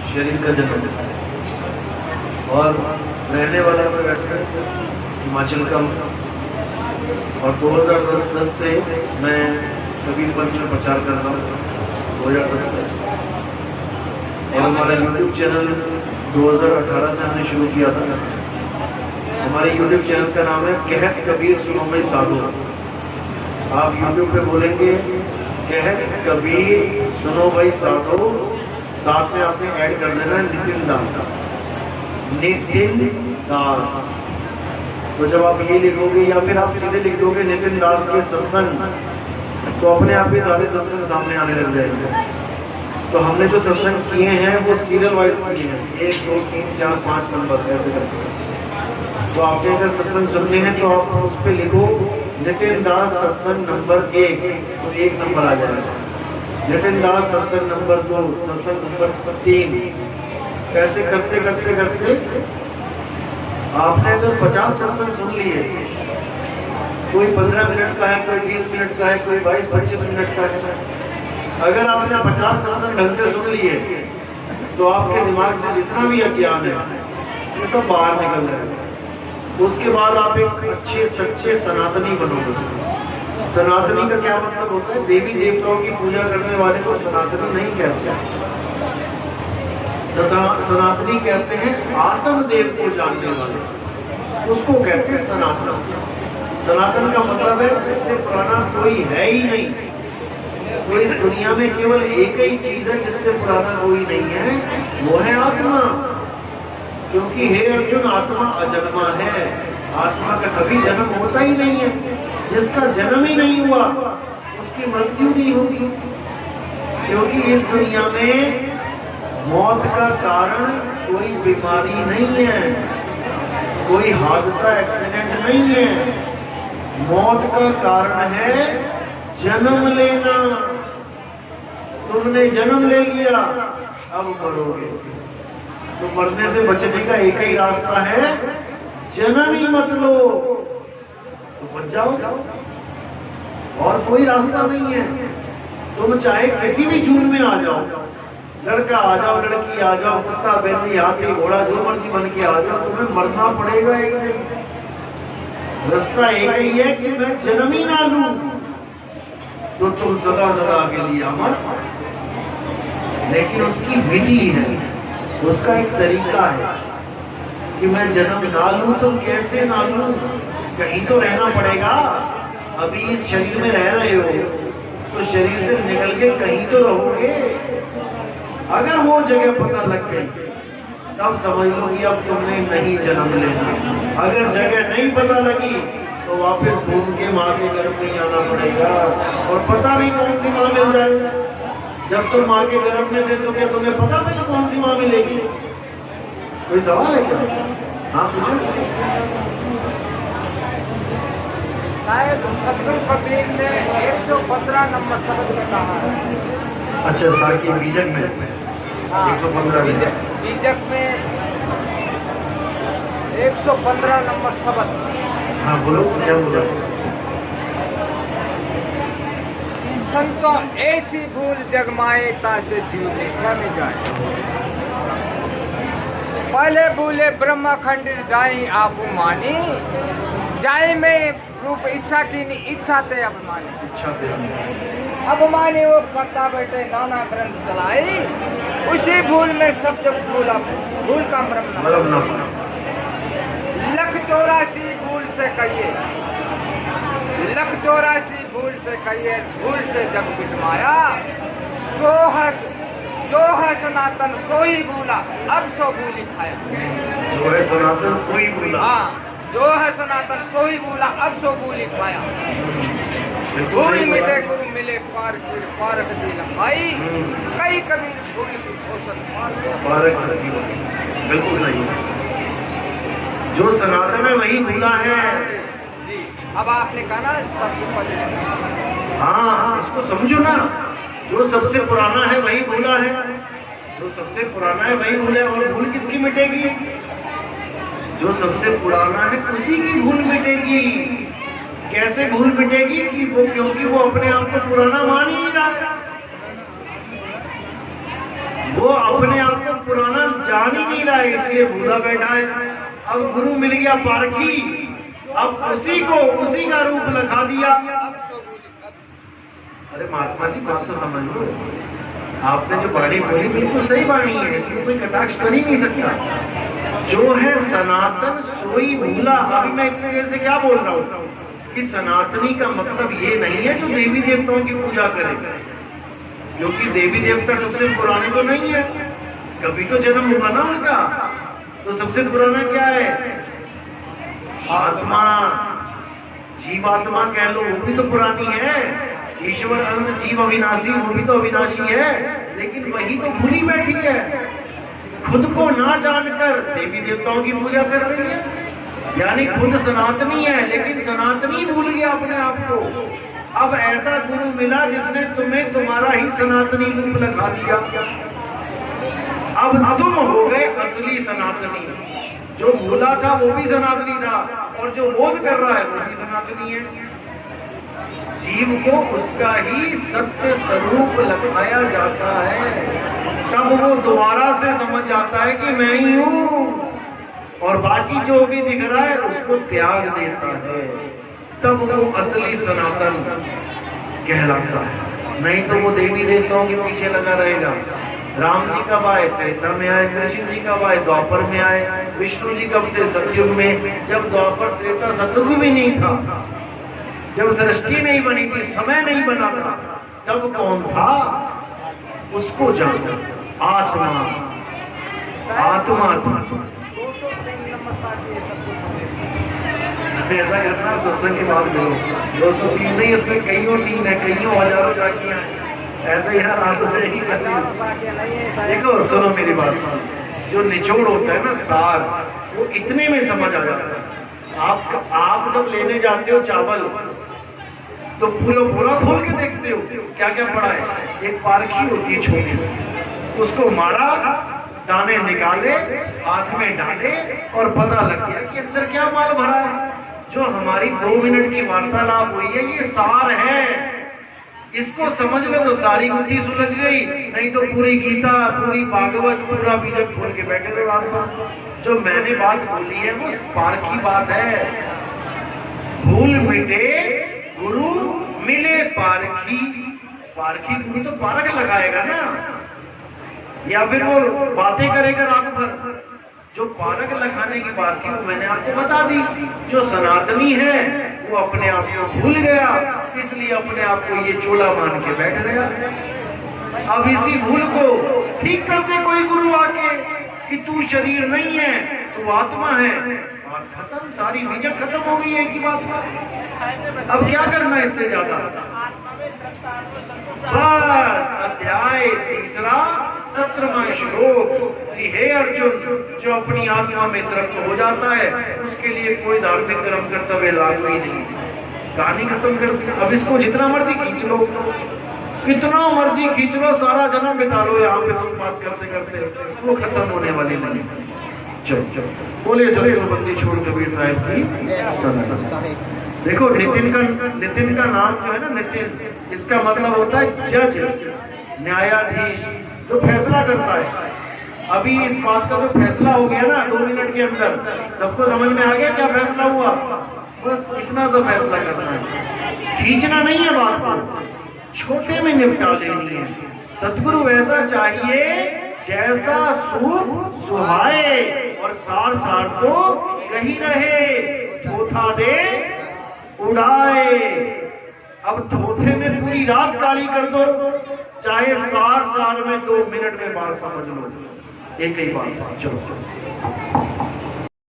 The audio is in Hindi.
शरीर का जन्म, और रहने वाला मैं वैसे हिमाचल का हूँ, और 2010 से मैं कबीरपंथ में प्रचार कर रहा हूँ, 2010 से। और हमारा यूट्यूब चैनल 2018 से हमने शुरू किया था। हमारे यूट्यूब चैनल का नाम है कहत कबीर सुनो भाई साधो। आप यूट्यूब पे बोलेंगे कहत कबीर सुनो भाई साधो, साथ में आपने ऐड कर देना नितिन दास, नितिन दास। तो जब आप ये लिखोगे या फिर आप सीधे लिख दोगे नितिन दास के सत्संग, तो अपने आप ही सारे सत्संग सामने आने लग जाएंगे। तो हमने जो सत्संग किए हैं वो सीरियल वाइज किए हैं, 1 2 3 4 5 नंबर ऐसे करके। तो आपने अगर सत्संग सुनने हैं तो आप उस पर लिखो नितिन दास सत्संग नंबर 1, तो 1 नंबर आ जाएगा। नितिन दास सत्संग नंबर 2, सत्संग नंबर 3। ऐसे करते करते करते आपने अगर 50 सत्संग सुन लिए, कोई 15 मिनट का है, कोई 20 मिनट का है, कोई 22-25 मिनट का है, अगर आपने 50 सत्संग ढंग से सुन लिए तो आपके दिमाग से जितना भी अज्ञान है ये सब बाहर निकल जाएगा। उसके बाद आप एक अच्छे सच्चे सनातनी बनोगे। सनातनी का क्या मतलब होता है? देवी देवताओं की पूजा करने वाले को सनातनी नहीं कहते, सनातनी कहते हैं आत्मदेव को जानने वाले, उसको कहते हैं सनातन। सनातन का मतलब है जिससे पुराना कोई है ही नहीं। तो इस दुनिया में केवल एक ही चीज है जिससे पुराना कोई नहीं है, वो है आत्मा। क्योंकि हे अर्जुन, आत्मा अजन्मा है, आत्मा का कभी जन्म होता ही नहीं है। जिसका जन्म ही नहीं हुआ उसकी मृत्यु नहीं होगी। क्योंकि इस दुनिया में मौत का कारण कोई बीमारी नहीं है, कोई हादसा एक्सीडेंट नहीं है। मौत का कारण है जन्म लेना। तुमने जन्म ले लिया, अब मरोगे। तो मरने से बचने का एक ही रास्ता है, जन्म ही मत लो, तो बच जाओगे। और कोई रास्ता नहीं है। तुम चाहे किसी भी जून में आ जाओ, लड़का आ जाओ, लड़की आ जाओ, कुत्ता बिल्ली हाथी घोड़ा जो मर्जी बन के आ जाओ, तुम्हें मरना पड़ेगा एक दिन। रास्ता एक ही है कि मैं जन्म ही ना लूं, तो तुम सदा सदा के लिए अमर। लेकिन उसकी विधि है, उसका एक तरीका है कि मैं जन्म ना लूं तो कैसे ना लूं, कहीं तो रहना पड़ेगा। अभी इस शरीर में रह रहे हो तो शरीर से निकल के कहीं तो रहोगे। अगर वो जगह पता लग गई तब समझ लो कि अब तुमने नहीं जन्म लेना। अगर जगह नहीं पता लगी तो वापस घूम के माँ के गर्भ में आना पड़ेगा। और पता नहीं कौन सी माँ मिल जाए। जब तुम माँ के गर्भ में थे तो क्या तुम्हें पता था कि कौन सी माँ मिलेगी? कोई सवाल है क्या? हाँ पूछो। शायद सतगुरु कबीर ने 115 नंबर शब्द में कहा है। अच्छा, साकी बीजक में 115 बीजक में 115 नंबर शब्द। हाँ बोलो, क्या बोला? संतो ऐसी भूल जगमाएता से जीव देखा में जाए। पहले भूले ब्रह्मा खंडित जाए आप मानी, जाए में रूप इच्छा की नहीं इच्छा थे अभिमानी। इच्छा थे अभिमानी वो करता बैठे नाना ग्रंथ चलाई, उसी भूल में सब जब भूला भूल का मरम ना पाए। 184 भूल से कहिए, 184 भूल से कहिए, भूल से जग बिटमाया। जो है सनातन सो ही भूला, अब सो भूली खाया। जो है सनातन सो ही भूला। हाँ, जो है सनातन सो ही भूला, अब सो भूली खाया। भूल मिटे गुरु मिले पारक दिल भाई, कई कबीर भूल की औसत पारक सही बात, बिल्कुल सही है। जो सनातन है वही भूला है जी। अब आपने कहा ना सबसे पहले, हाँ इसको समझो ना। जो सबसे पुराना है वही भूला है, जो सबसे पुराना है वही भूल है। और भूल किसकी मिटेगी? जो सबसे पुराना है उसी की भूल मिटेगी। कैसे भूल मिटेगी? कि वो क्योंकि वो अपने आप को पुराना मान ही नहीं रहा है। वो अपने आप को पुराना जान ही नहीं रहा है, इसलिए भूला बैठा है। अब गुरु मिल गया पारखी, अब उसी का रूप लगा दिया। अरे महात्मा जी बात तो समझ लो, आपने जो वाणी बोली बिल्कुल सही वाणी है, इसमें कोई कटाक्ष कर ही नहीं सकता। जो है सनातन सोई भूला। अभी मैं इतनी देर से क्या बोल रहा हूँ कि सनातनी का मतलब ये नहीं है जो देवी देवताओं की पूजा करे, क्योंकि देवी देवता सबसे पुराने तो नहीं है, कभी तो जन्म हुआ ना उनका। तो सबसे पुराना क्या है? आत्मा, जीवात्मा कह लो, वो भी तो पुरानी है। ईश्वर अंश जीव अविनाशी, वो भी तो अविनाशी है, लेकिन वही तो भूली बैठी है। खुद को ना जानकर देवी देवताओं की पूजा कर रही है, यानी खुद सनातनी है लेकिन सनातनी भूल गया अपने आप को। अब ऐसा गुरु मिला जिसने तुम्हें तुम्हारा ही सनातनी रूप लगा दिया। अब तुम हो गए असली सनातनी। जो भूला था वो भी सनातनी था, और जो बोध कर रहा है वो भी सनातनी है। जीव को उसका ही सत्य स्वरूप लगाया जाता है, तब वो दोबारा से समझ जाता है कि मैं ही हूं, और बाकी जो भी दिख रहा है उसको त्याग देता है, तब वो असली सनातन कहलाता है। नहीं तो वो देवी देवताओं के पीछे लगा रहेगा। राम जी कब आए? त्रेता में आए। कृष्ण जी कब आए? द्वापर में आए। विष्णु जी कब थे? सतयुग में। जब द्वापर त्रेता सतयुग भी नहीं था, जब सृष्टि नहीं बनी थी, समय नहीं बना था, तब कौन था? उसको जानो। आत्मा, आत्मा था। ऐसा करना, आप सत्संग के बाद मिलो। 203 नहीं, उसमें कईयों 3 है, कईयों हजारों साखियां हैं। ऐसे ही हर रात ही करनी। देखो सुनो मेरी बात सुनो, जो निचोड़ होता है ना, सार, वो इतने में समझ आ जाता है। आप जब लेने जाते हो चावल तो पूरा बोरा खोल के देखते हो क्या क्या पड़ा है। एक पारखी होती है छोटी सी, उसको मारा, दाने निकाले, हाथ में डाले, और पता लग गया कि अंदर क्या माल भरा है। जो हमारी 2 मिनट की वार्तालाप हुई है, ये सार है। इसको समझ लो तो सारी गुत्थी सुलझ गई, नहीं तो पूरी गीता, पूरी भागवत, पूरा बीजक खोल के बैठे रहो रात भर। जो मैंने बात बोली है वो पारखी बात है। भूल मिटे गुरु मिले पारखी। पारखी गुरु तो पारख लगाएगा ना, या फिर वो बातें करेगा रात भर। जो पारख लगाने की बात थी वो मैंने आपको बता दी। जो सनातनी है वो अपने आप को भूल गया, इसलिए अपने आप को ये चोला मान के बैठ गया। अब इसी भूल को ठीक कर दे कोई गुरु आके कि तू शरीर नहीं है, तू आत्मा है। बात खत्म, सारी बीजक खत्म हो गई है एक ही बात पर। अब क्या करना इससे ज्यादा? बस अध्याय 3 17वां श्लोक। हे अर्जुन, जो अपनी आत्मा में तृप्त हो जाता है उसके लिए कोई धार्मिक कर्म कर्तव्य लागू ही नहीं। कहानी खत्म कर दी। अब इसको जितना मर्जी खींच लो, कितना मर्जी खींच लो, सारा जन्म बिता लो यहाँ पे तुम बात करते करते, वो खत्म होने वाली नहीं। चलो बोले सभी बंदी छोड़ कबीर साहब की सदा। देखो नितिन का नाम जो है ना, नितिन, इसका मतलब होता है जज, न्यायाधीश, जो फैसला करता है। अभी इस बात का जो फैसला हो गया ना 2 मिनट के अंदर, सबको समझ में आ गया क्या फैसला हुआ? बस इतना सा फैसला करना है, खींचना नहीं है बात को, छोटे में निपटा लेनी है। सतगुरु वैसा चाहिए जैसा सूप सुहाए, और सार सार तो कहीं रहे, थोथा दे उड़ाए। अब थोथे में पूरी रात काली कर दो, चाहे सार सार में 2 मिनट में बात समझ लो, एक ही बात। चलो